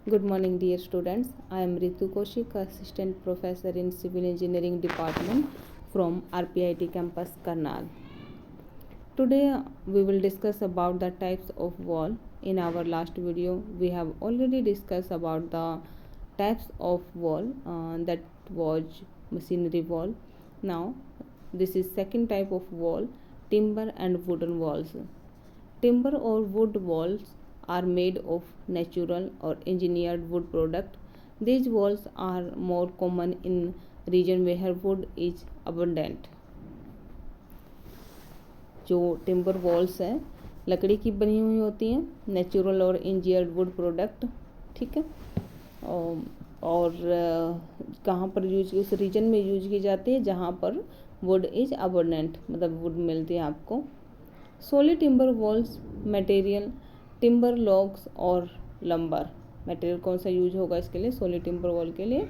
Good morning, dear students. I am Ritu Kaushik, Assistant Professor in Civil Engineering Department from RPIT Campus, Karnal. Today we will discuss about the types of wall. In our last video, we have already discussed about the types of wall that was masonry wall. Now this is second type of wall, timber and wooden walls. Timber or wood walls are made of natural or engineered wood product. These walls are more common in region where wood is abundant. जो timber walls हैं लकड़ी की बनी हुई होती हैं, natural और engineered wood product, ठीक है। और कहाँ पर यूज, उस रीजन में यूज की जाती है जहाँ पर वुड इज अबंडेंट, मतलब वुड मिलती है आपको। Solid timber walls material timber logs और लंबर। मटेरियल कौन सा यूज होगा इसके लिए? सोलिड टिम्बर वॉल के लिए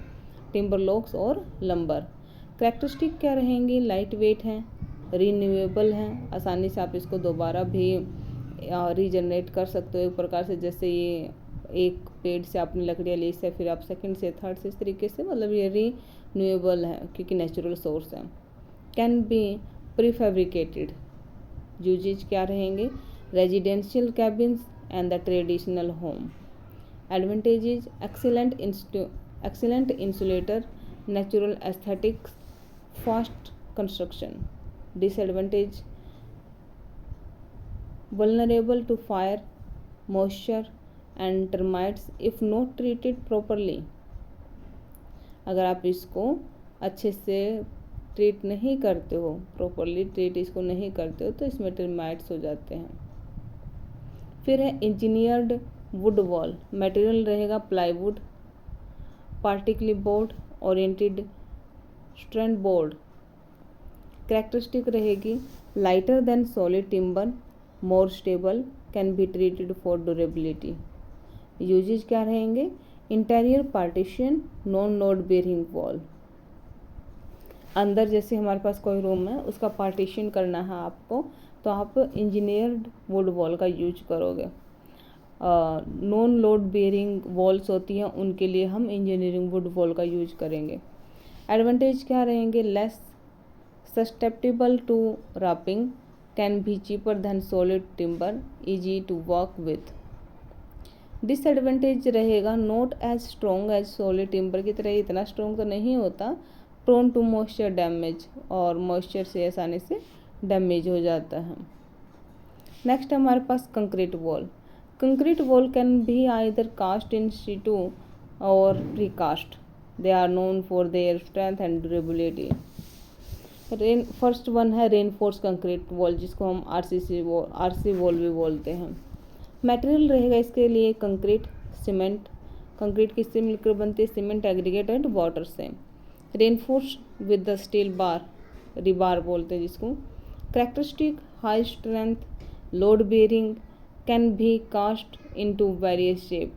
टिम्बर लॉग्स और लंबर। कैरेक्टरिस्टिक क्या रहेंगी? लाइट वेट हैं, रीन्यूएबल हैं, आसानी से आप इसको दोबारा भी रीजनरेट कर सकते हो एक प्रकार से। जैसे ये एक पेड़ से आपने लकड़ियाँ ली से फिर आप सेकंड से थर्ड से इस तरीके से, मतलब ये रीन्यूएबल है क्योंकि नेचुरल सोर्स है। Can be prefabricated. यूजेज क्या रहेंगे? Residential cabins and the traditional home. Advantages excellent insulator, natural aesthetics, fast construction. Disadvantage vulnerable to fire, moisture and termites if not treated properly। अगर आप इसको अच्छे से ट्रीट नहीं करते हो, प्रॉपरली ट्रीट इसको नहीं करते हो तो इसमें टर्माइट्स हो जाते हैं। फिर है इंजीनियर्ड वुड वॉल। मटेरियल रहेगा plywood, particle board, oriented strand board. Characteristic रहेगी lighter than solid timber, more stable, can be treated for durability. Uses क्या रहेंगे? Interior partition, non load bearing wall. अंदर जैसे हमारे पास कोई रूम है उसका पार्टीशन करना है आपको, तो आप इंजीनियर्ड वुड वॉल का यूज करोगे। नॉन लोड बेयरिंग वॉल्स होती हैं उनके लिए हम इंजीनियरिंग वुड वॉल का यूज करेंगे। एडवांटेज क्या रहेंगे? Less susceptible to warping, can be cheaper than solid timber, easy to work with. Disadvantage रहेगा not as strong as solid timber की तरह इतना स्ट्रॉन्ग तो नहीं होता, प्रोन टू मॉइस्चर डैमेज, और मॉइस्चर से आसानी से डैमेज हो जाता है। नेक्स्ट हमारे पास concrete wall. Concrete wall can be either cast in situ और precast. They are known for their strength and durability. First one है रेनफोर्स कंक्रीट वॉल, जिसको हम आरसी वॉल भी बोलते हैं। मटेरियल रहेगा इसके लिए कंक्रीट, सीमेंट। कंक्रीट किससे मिलकर बनती है? सीमेंट, एग्रीगेट एंड वाटर से। Reinforce with the steel bar, रिबार बोलते हैं जिसको। Characteristic high strength, load bearing, can भी कास्ट इनटू वेरियस शेप।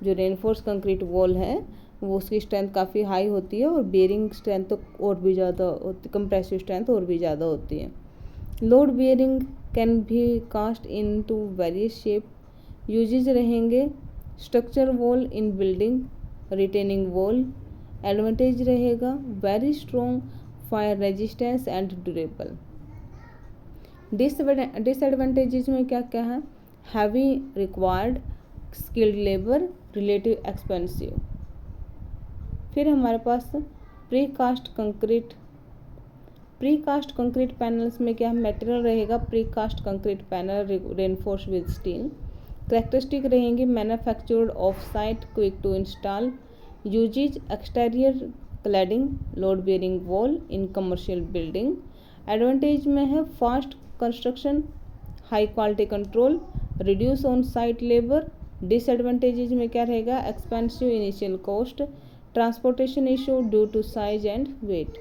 जो रेनफोर्स कंक्रीट वॉल है वो उसकी स्ट्रेंथ काफ़ी हाई होती है और बेयरिंग स्ट्रेंथ तो और भी ज़्यादा होती, कंप्रेसिव स्ट्रेंथ और भी ज़्यादा होती है। लोड बेयरिंग कैन भी cast into various shape. Uses रहेंगे structure wall in building, retaining wall. Advantage रहेगा very strong, fire resistance and durable. Disadvantages में क्या क्या है? Heavy required skilled labour, relative expensive. फिर हमारे पास precast concrete. Precast concrete panels में क्या मटेरियल रहेगा? Precast concrete panel reinforce with steel. Characteristic रहेंगी manufactured off site, quick to install. Uses exterior cladding, load bearing wall in commercial building. Advantage में है fast construction, high quality control, reduce on site labour. Disadvantages में क्या रहेगा? Expensive initial cost, transportation issue due to size and wait.